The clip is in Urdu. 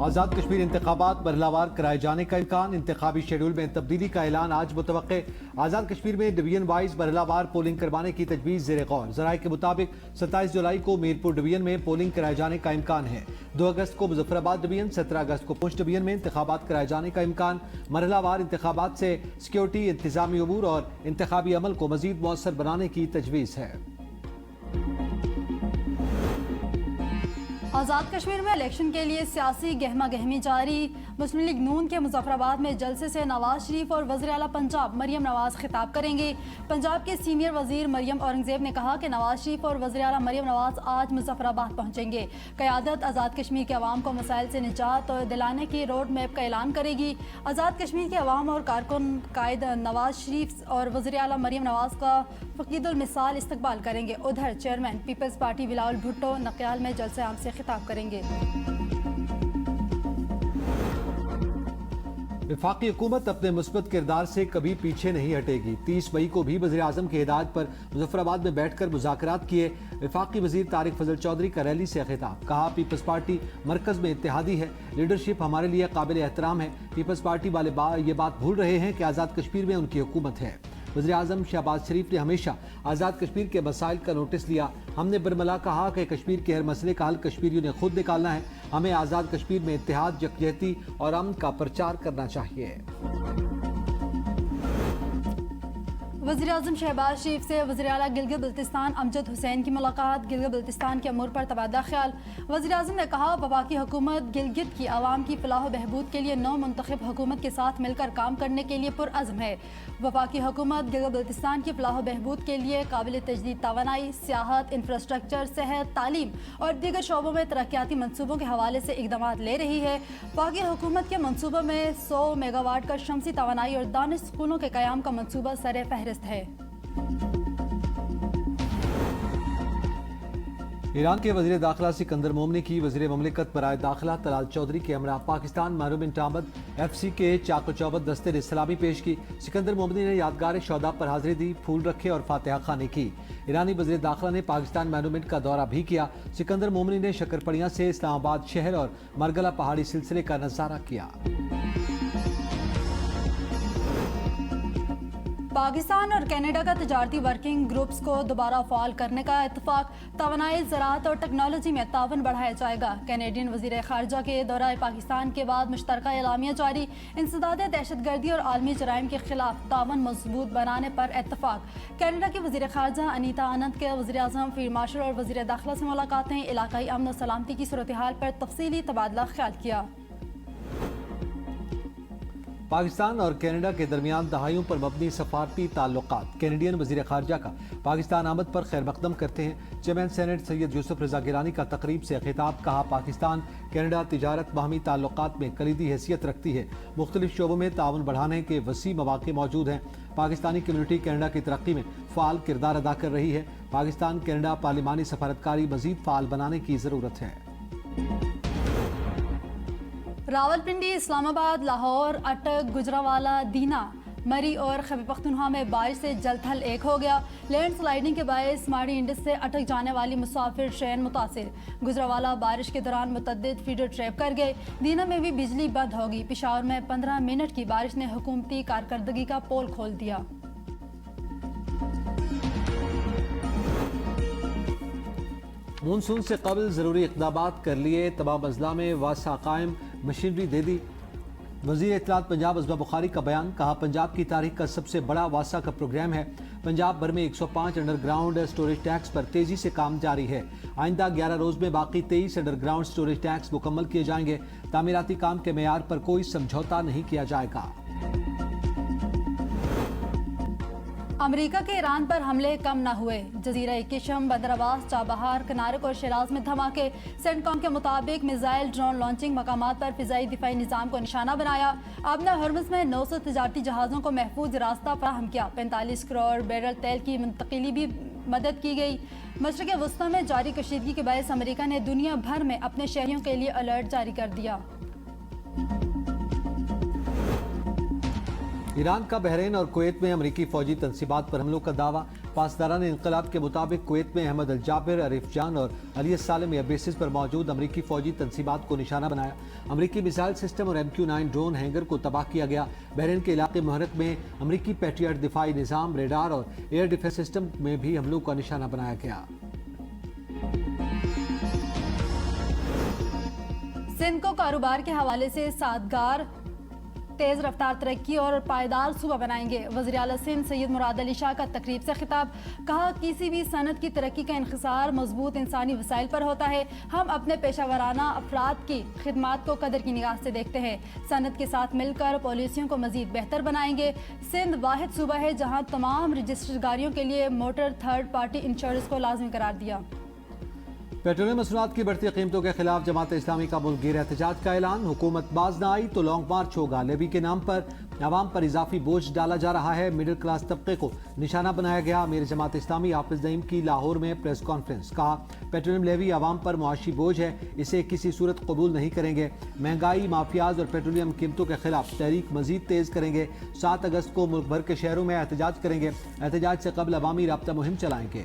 آزاد کشمیر انتخابات مرحلہ کرائے جانے کا امکان، انتخابی شیڈول میں تبدیلی کا اعلان آج متوقع۔ آزاد کشمیر میں ڈویژن وائز مرحلہ وار پولنگ کروانے کی تجویز زیر غور۔ ذرائع کے مطابق 27 جولائی کو میرپور ڈویژن میں پولنگ کرائے جانے کا امکان ہے، 2 اگست کو مظفر آباد ڈویژن، 17 اگست کو پونچھ ڈویژن میں انتخابات کرائے جانے کا امکان۔ مرحلہ وار انتخابات سے سیکیورٹی، انتظامی امور اور انتخابی عمل کو مزید مؤثر بنانے کی تجویز ہے۔ آزاد کشمیر میں الیکشن کے لیے سیاسی گہما گہمی جاری۔ مسلم لیگ نون کے مظفر آباد میں جلسے سے نواز شریف اور وزیر اعلیٰ پنجاب مریم نواز خطاب کریں گے۔ پنجاب کے سینئر وزیر مریم اورنگزیب نے کہا کہ نواز شریف اور وزیر اعلیٰ مریم نواز آج مظفر آباد پہنچیں گے۔ قیادت آزاد کشمیر کے عوام کو مسائل سے نجات دلانے کی روڈ میپ کا اعلان کرے گی۔ آزاد کشمیر کے عوام اور کارکن قائد نواز شریف اور وزیر اعلیٰ مریم نواز کا فقید المثال استقبال کریں گے۔ ادھر چیئرمین پیپلز پارٹی بلاول بھٹو نقیال میں جلسے عام سے خطاب کریں گے۔ وفاقی حکومت اپنے مثبت کردار سے کبھی پیچھے نہیں ہٹے گی۔ 30 مئی کو بھی وزیر اعظم کی ہدایت پر مظفر آباد میں بیٹھ کر مذاکرات کیے۔ وفاقی وزیر طارق فضل چودھری کا ریلی سے خطاب، کہا پیپلز پارٹی مرکز میں اتحادی ہے، لیڈرشپ ہمارے لیے قابل احترام ہے۔ پیپلز پارٹی والے یہ بات بھول رہے ہیں کہ آزاد کشمیر میں ان کی حکومت ہے۔ وزیر اعظم شہباز شریف نے ہمیشہ آزاد کشمیر کے مسائل کا نوٹس لیا۔ ہم نے برملا کہا کہ کشمیر کے ہر مسئلے کا حل کشمیریوں نے خود نکالنا ہے۔ ہمیں آزاد کشمیر میں اتحاد، یکجہتی اور امن کا پرچار کرنا چاہیے۔ وزیر اعظم شہباز شریف سے وزیر اعلیٰ گلگت بلتستان امجد حسین کی ملاقات، گلگت بلتستان کے امور پر تبادلہ خیال۔ وزیر اعظم نے کہا وفاقی حکومت گلگت کی عوام کی فلاح و بہبود کے لیے نو منتخب حکومت کے ساتھ مل کر کام کرنے کے لیے پرعزم ہے۔ وفاقی حکومت گلگت بلتستان کی فلاح و بہبود کے لیے قابل تجدید توانائی، سیاحت، انفراسٹرکچر، صحت، تعلیم اور دیگر شعبوں میں ترقیاتی منصوبوں کے حوالے سے اقدامات لے رہی ہے۔ وفاقی حکومت کے منصوبوں میں 100 میگا واٹ کا شمسی توانائی اور دانش اسکولوں کے قیام کا منصوبہ سر فہرست ہے۔ ایران کے وزیر داخلہ سکندر مومنی کی وزیر مملکت برائے داخلہ طلال چودھری کے ہمراہ پاکستان محرومنٹ آمد۔ ایف سی کے چاق و چوبند دستے نے سلامی پیش کی۔ سکندر مومنی نے یادگار شہداء پر حاضری دی، پھول رکھے اور فاتحہ خوانی کی۔ ایرانی وزیر داخلہ نے پاکستان محرومنٹ کا دورہ بھی کیا۔ سکندر مومنی نے شکرپڑیاں سے اسلام آباد شہر اور مرگلہ پہاڑی سلسلے کا نظارہ کیا۔ پاکستان اور کینیڈا کا تجارتی ورکنگ گروپس کو دوبارہ فعال کرنے کا اتفاق، توانائی، زراعت اور ٹیکنالوجی میں تعاون بڑھایا جائے گا۔ کینیڈین وزیر خارجہ کے دورہ پاکستان کے بعد مشترکہ اعلامیہ جاری، انسداد دہشت گردی اور عالمی جرائم کے خلاف تعاون مضبوط بنانے پر اتفاق۔ کینیڈا کی وزیر خارجہ انیتا آنند کے وزیر اعظم فیلڈ مارشل اور وزیر داخلہ سے ملاقاتیں، علاقائی امن و سلامتی کی صورتحال پر تفصیلی تبادلہ خیال کیا۔ پاکستان اور کینیڈا کے درمیان دہائیوں پر مبنی سفارتی تعلقات، کینیڈین وزیر خارجہ کا پاکستان آمد پر خیر مقدم کرتے ہیں۔ چیئرمین سینٹ سید یوسف رضا گیلانی کا تقریب سے خطاب، کہا پاکستان کینیڈا تجارت باہمی تعلقات میں کلیدی حیثیت رکھتی ہے، مختلف شعبوں میں تعاون بڑھانے کے وسیع مواقع موجود ہیں۔ پاکستانی کمیونٹی کینیڈا کی ترقی میں فعال کردار ادا کر رہی ہے۔ پاکستان کینیڈا پارلیمانی سفارتکاری مزید فعال بنانے کی ضرورت ہے۔ راولپنڈی، اسلام آباد، لاہور، اٹک، گجرانوالہ، دینا، مری اور خیبر پختونخوا میں بارش سے جل تھل ایک ہو گیا۔ لینڈ سلائیڈنگ کے باعث ماڑی انڈس سے اٹک جانے والی مسافر ٹرین متاثر۔ گجرانوالہ بارش کے دوران متعدد فیڈر ٹریپ کر گئے۔ دینا میں بھی بجلی بند ہوگی۔ پشاور میں 15 منٹ کی بارش نے حکومتی کارکردگی کا پول کھول دیا۔ مونسون سے قبل ضروری اقدامات کر لیے، تمام اضلاع میں واسع قائم، مشینری دے دی۔ وزیر اطلاعات پنجاب عزبہ بخاری کا بیان، کہا پنجاب کی تاریخ کا سب سے بڑا واسع کا پروگرام ہے۔ پنجاب بھر میں 105 انڈر گراؤنڈ سٹوریج ٹینکس پر تیزی سے کام جاری ہے۔ آئندہ 11 روز میں باقی 23 انڈر گراؤنڈ سٹوریج ٹینکس مکمل کیے جائیں گے۔ تعمیراتی کام کے معیار پر کوئی سمجھوتا نہیں کیا جائے گا۔ امریکہ کے ایران پر حملے کم نہ ہوئے، جزیرہ کشم، بندر عباس، چابہار، کنارک اور شیراز میں دھماکے۔ سینٹ کام کے مطابق میزائل ڈرون لانچنگ مقامات پر فضائی دفاعی نظام کو نشانہ بنایا۔ آبنہ ہرمز میں 900 تجارتی جہازوں کو محفوظ راستہ فراہم کیا۔ 45 کروڑ بیرل تیل کی منتقلی بھی مدد کی گئی۔ مشرق وسطی میں جاری کشیدگی کے باعث امریکہ نے دنیا بھر میں اپنے شہریوں کے لیے الرٹ جاری کر دیا۔ ایران کا بحرین اور کویت میں امریکی فوجی تنصیبات پر حملوں کا دعویٰ۔ پاسداران انقلاب کے مطابق کویت میں احمد الجابر، عریف جان اور علی السالم ایئر بیسز پر موجود امریکی فوجی تنصیبات کو نشانہ بنایا۔ امریکی میزائل سسٹم اور MQ-9 ڈرون ہینگر کو تباہ کیا گیا۔ بحرین کے علاقے محرک میں امریکی پیٹریٹ دفاعی نظام، ریڈار اور ایئر ڈیفنس سسٹم میں بھی حملوں کا نشانہ بنایا گیا۔ سندھ کو کاروبار کے حوالے سے سازگار، تیز رفتار ترقی اور پائیدار صوبہ بنائیں گے۔ وزیر اعلیٰ سندھ سید مراد علی شاہ کا تقریب سے خطاب، کہا کسی بھی صنعت کی ترقی کا انحصار مضبوط انسانی وسائل پر ہوتا ہے۔ ہم اپنے پیشہ ورانہ افراد کی خدمات کو قدر کی نگاہ سے دیکھتے ہیں، صنعت کے ساتھ مل کر پالیسیوں کو مزید بہتر بنائیں گے۔ سندھ واحد صوبہ ہے جہاں تمام رجسٹرڈ گاڑیوں کے لیے موٹر تھرڈ پارٹی انشورنس کو لازمی قرار دیا۔ پیٹرولیم مصنوعات کی بڑھتی قیمتوں کے خلاف جماعت اسلامی کا ملک گیر احتجاج کا اعلان، حکومت باز نہ آئی تو لانگ مارچ ہوگا۔ لیوی کے نام پر عوام پر اضافی بوجھ ڈالا جا رہا ہے، مڈل کلاس طبقے کو نشانہ بنایا گیا۔ امیر جماعت اسلامی حافظ نعیم کی لاہور میں پریس کانفرنس، کہا پیٹرولیم لیوی عوام پر معاشی بوجھ ہے، اسے کسی صورت قبول نہیں کریں گے۔ مہنگائی، مافیاز اور پیٹرولیم قیمتوں کے خلاف تحریک مزید تیز کریں گے۔ 7 اگست کو ملک بھر کے شہروں میں احتجاج کریں گے۔ احتجاج سے قبل عوامی رابطہ مہم چلائیں گے۔